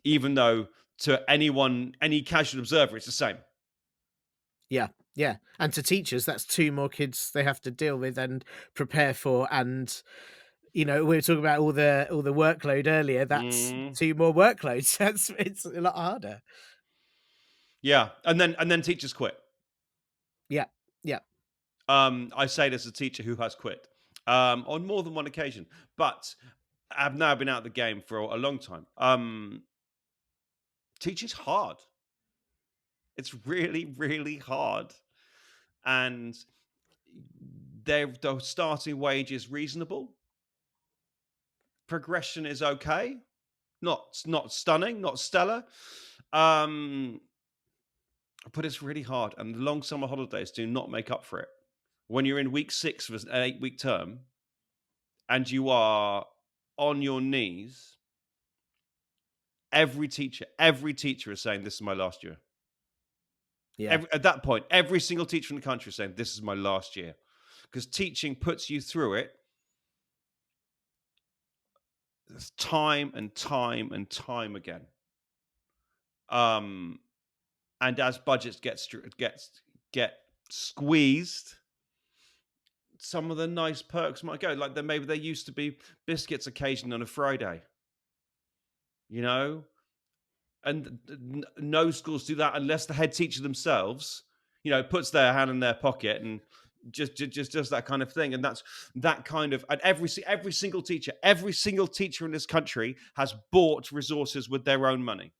Even though to any casual observer, it's the same. Yeah, yeah, and to teachers, that's 2 more kids they have to deal with and prepare for, and, we were talking about all the workload earlier, that's Mm, 2 more workloads, it's a lot harder. yeah, and then teachers quit. Yeah, yeah, I say this as a teacher who has quit on more than one occasion, but I've now been out of the game for a long time. Teaching's hard. It's really, really hard, and the starting wage is reasonable. Progression is okay, not stunning, not stellar, um, but it's really hard, and the long summer holidays do not make up for it. When you're in week 6 of an 8-week term and you are on your knees, every teacher is saying, "This is my last year." yeah, At that point, every single teacher in the country is saying, "This is my last year." because teaching puts you through it time and time and time again. Um, and as budgets get squeezed, some of the nice perks might go. Like maybe there used to be biscuits occasionally on a Friday, you know, and no schools do that unless the head teacher themselves, puts their hand in their pocket and just does that kind of thing. And that's that kind of, and every single teacher in this country has bought resources with their own money,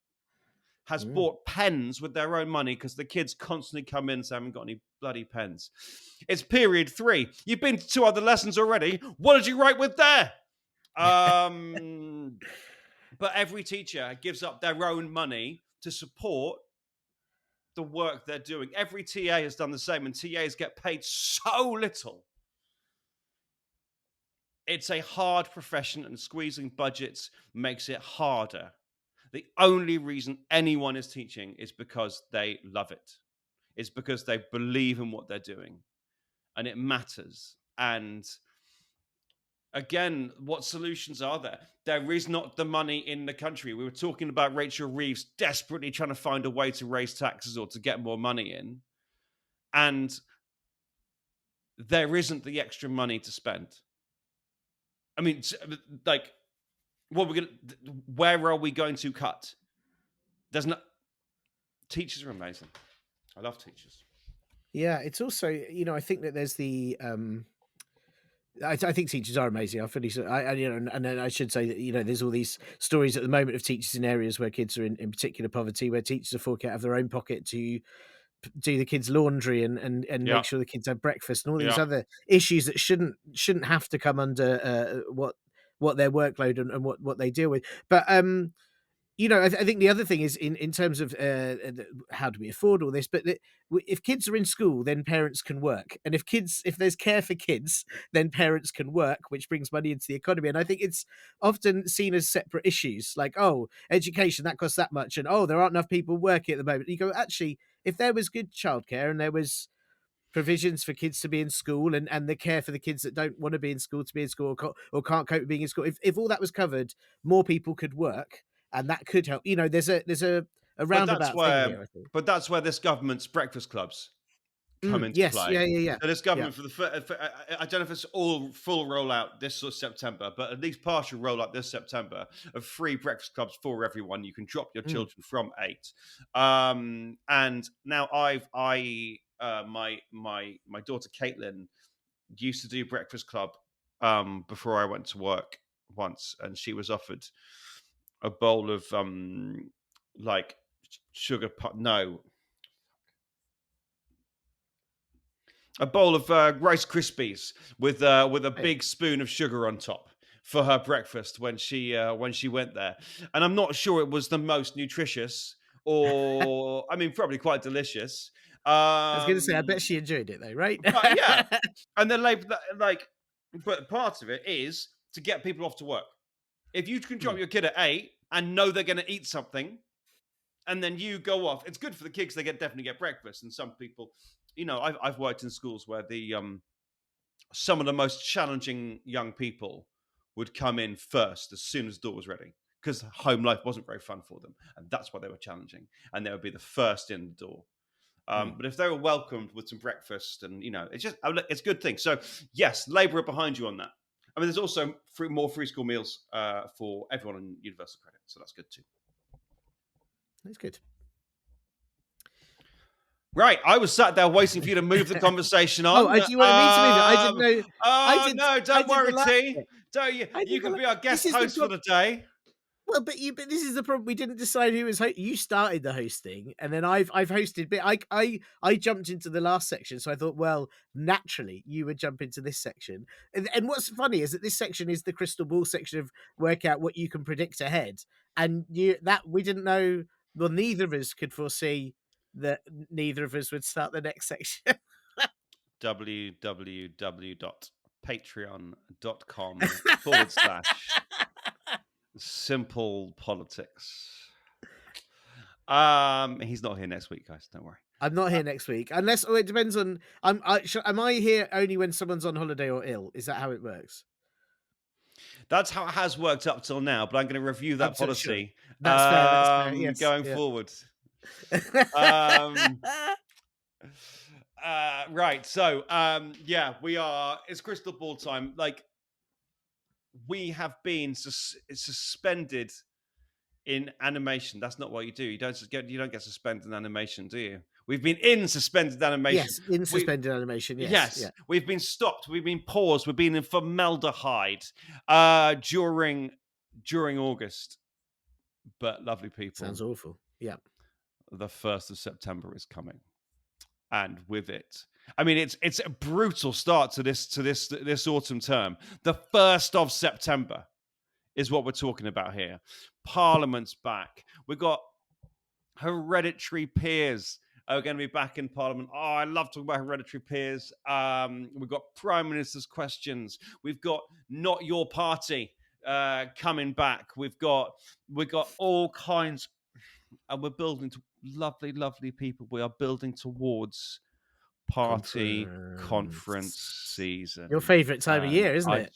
has Mm. bought pens with their own money because the kids constantly come in and say, I haven't got any bloody pens. It's period 3. You've been to 2 other lessons already. What did you write with there? But every teacher gives up their own money to support the work they're doing. Every TA has done the same, and TAs get paid so little. It's a hard profession, and squeezing budgets makes it harder. The only reason anyone is teaching is because they love it. It's because they believe in what they're doing, and it matters. And again, what solutions are there? There is not the money in the country. We were talking about Rachel Reeves desperately trying to find a way to raise taxes or to get more money in. And there isn't the extra money to spend. I mean, like, where are we going to cut? There's no. Teachers are amazing. I love teachers. Yeah, it's also, I think that there's the I think teachers are amazing. And then I should say that there's all these stories at the moment of teachers in areas where kids are in particular poverty, where teachers are forking out of their own pocket to do the kids' laundry and Yeah, make sure the kids have breakfast and all these yeah. other issues that shouldn't have to come under what their workload and what they deal with. But I think the other thing is in terms of how do we afford all this? But if kids are in school, then parents can work, and if there's care for kids, then parents can work, which brings money into the economy. And I think it's often seen as separate issues, like, oh, education that costs that much, and oh, there aren't enough people working at the moment. You go, actually, if there was good childcare and there was provisions for kids to be in school and the care for the kids that don't want to be in school to be in school or can't cope with being in school. If all that was covered, more people could work, and that could help. There's a But that's roundabout thing where, here, I think. this government's breakfast clubs come into Yes, play. yeah, yeah, yeah, So this yeah. government, I don't know if it's all full rollout this sort of September, but at least partial rollout this September of free breakfast clubs for everyone. You can drop your Mm. children from 8. And now my daughter Caitlin used to do breakfast club before I went to work once, and she was offered a bowl of like sugar pot. No, a bowl of Rice Krispies with a Hey. big spoon of sugar on top for her breakfast when she went there. And I'm not sure it was the most nutritious, or I mean, probably quite delicious. I was going to say, I bet Um, she enjoyed it though, right? but yeah, and then but part of it is to get people off to work. If you can drop Mm. your kid at 8 and know they're going to eat something, and then you go off. It's good for the kids; they definitely get breakfast. And some people, I've worked in schools where the some of the most challenging young people would come in first as soon as the door was ready, because home life wasn't very fun for them, and that's why they were challenging, and they would be the first in the door. Mm. But if they were welcomed with some breakfast, and it's just it's a good thing. So yes, Labour are behind you on that. I mean, there's also more free school meals for everyone on universal credit, so that's good too. That's good. Right, I was sat there waiting for you to move the conversation Oh, on. you wanted me to move it? I didn't know. I Oh did. no, I don't did the worry, last T. bit. Don't you? I You did the. can be our This guest is the host for problem. the day. Well, but this is the problem. We didn't decide who was you started the hosting, and then I've hosted. But I jumped into the last section, so I thought, well, naturally you would jump into this section. And what's funny is that this section is the crystal ball section of work out what you can predict ahead, and that we didn't know. Well, neither of us could foresee that neither of us would start the next section. www.patreon.com/simple politics. He's not here next week, guys. Don't worry. I'm not here next week unless it depends on am I here only when someone's on holiday or ill? Is that how it works? That's how it has worked up till now, but I'm going to review that Up to sure. policy That's fair, yes, going yeah. forward. Um, right. So, yeah, we are. It's crystal ball time. Like we have been suspended in animation. That's not what you do. You don't get suspended in animation, do you? We've been in suspended animation. Yes, in We suspended animation, yes, Yes, yeah. we've been stopped. We've been paused. We've been in formaldehyde during August. But lovely people, Sounds awful. Yeah. the 1st of September is coming, and with it, I mean, it's a brutal start to this autumn term. The 1st of September is what we're talking about here. Parliament's back. We've got hereditary peers are going to be back in Parliament. Oh, I love talking about hereditary peers. We've got Prime Minister's questions. We've got Not Your Party coming back. We've got all kinds, and we're building to lovely, lovely people. We are building towards party conference Conference. Your season, favourite time of and year, isn't it?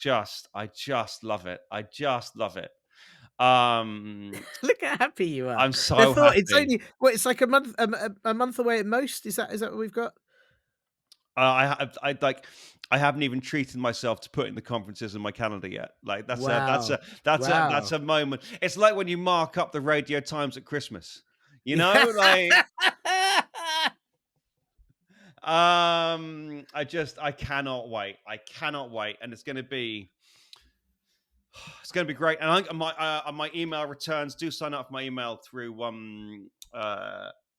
I just love it. I just love it. Um, Look how happy you are. I'm The so thought it's happy. only it's like a month a month away at most. Is that what we've got? I haven't even treated myself to putting the conferences in my calendar yet. Like Wow. that's Wow. a moment. It's like when you mark up the radio times at Christmas. You know, like I cannot wait. I cannot wait, and it's gonna be great. And my email returns. Do sign up for my email through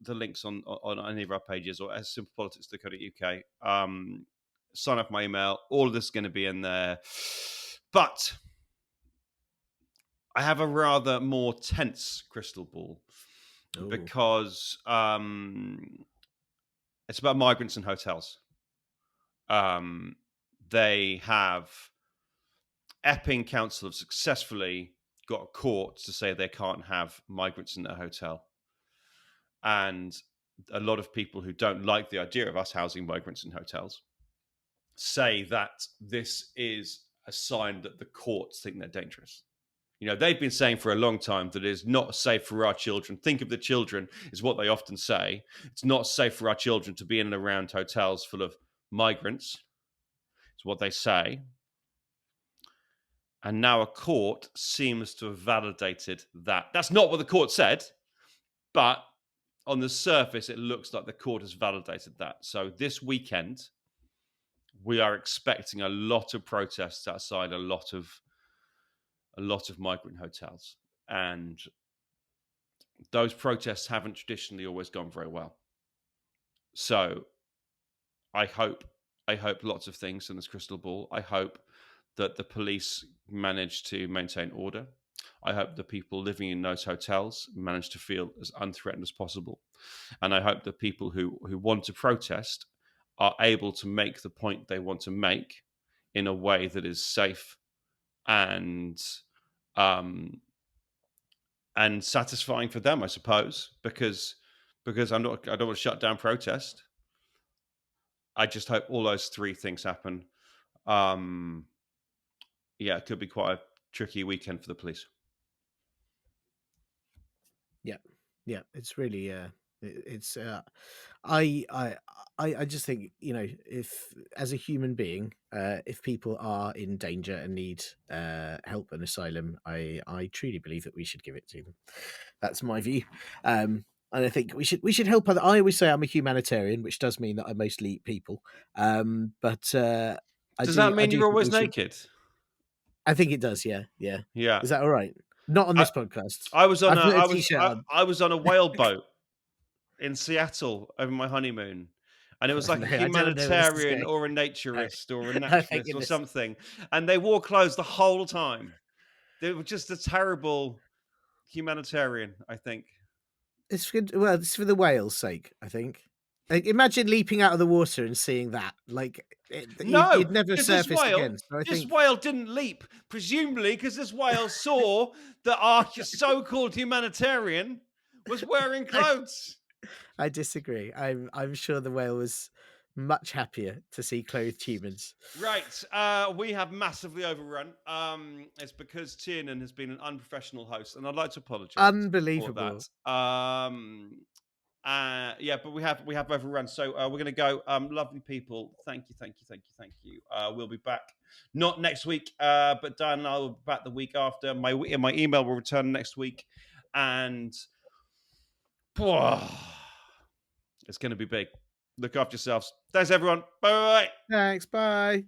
the links on any of our pages or at simplepolitics.co.uk. Sign up for my email. All of this is going to be in there, but I have a rather more tense crystal ball Oh, because it's about migrants and hotels. Um, they have Epping Council have successfully got a court to say they can't have migrants in their hotel. And a lot of people who don't like the idea of us housing migrants in hotels say that this is a sign that the courts think they're dangerous. You know, they've been saying for a long time that it is not safe for our children. Think of the children, is what they often say. It's not safe for our children to be in and around hotels full of migrants, is what they say. And now a court seems to have validated that. That's not what the court said, but on the surface, it looks like the court has validated that. So this weekend, we are expecting a lot of protests outside a lot of migrant hotels, and those protests haven't traditionally always gone very well. So I hope lots of things in this crystal ball. I hope that the police manage to maintain order. I hope the people living in those hotels manage to feel as unthreatened as possible. And I hope the people who want to protest are able to make the point they want to make in a way that is safe and um, and satisfying for them, I suppose, because I don't want to shut down protest. I just hope all those three things happen. Um, yeah, it could be quite a tricky weekend for the police. yeah. Yeah, it's really it's I I I just think, if as a human being, if people are in danger and need help and asylum, I truly believe that we should give it to them. That's my view. And I think we should help other. I always say I'm a humanitarian, which does mean that I mostly eat people. But I Does do that I mean do you're think always we should. naked? I think it does. Yeah, yeah. Yeah, Is that all right? Not on I, this podcast. I was on I've a put a t-shirt on. I was on a whale boat in Seattle over my honeymoon. And it was like No, a I don't know where this is humanitarian going. or a No. naturist or a Oh, thank naturalist or goodness. something. And they wore clothes the whole time. They were just a terrible humanitarian, I think. It's good. Well, it's for the whale's sake, I think. Like, imagine leaping out of the water and seeing that. Like, No, you'd never because surface again. So I this think whale didn't leap, presumably because this whale saw that our so-called humanitarian was wearing I, clothes. I disagree. I'm sure the whale was much happier to see clothed humans. Right, we have massively overrun. It's because Tiernan has been an unprofessional host, and I'd like to apologise for Unbelievable. that. Yeah, but we have overrun, so we're going to go. Lovely people, thank you, thank you, thank you, thank you. We'll be back not next week, but Dan and I will be back the week after. My email will return next week, and it's going to be big. Look after yourselves. Thanks, everyone. Bye. Thanks. Bye.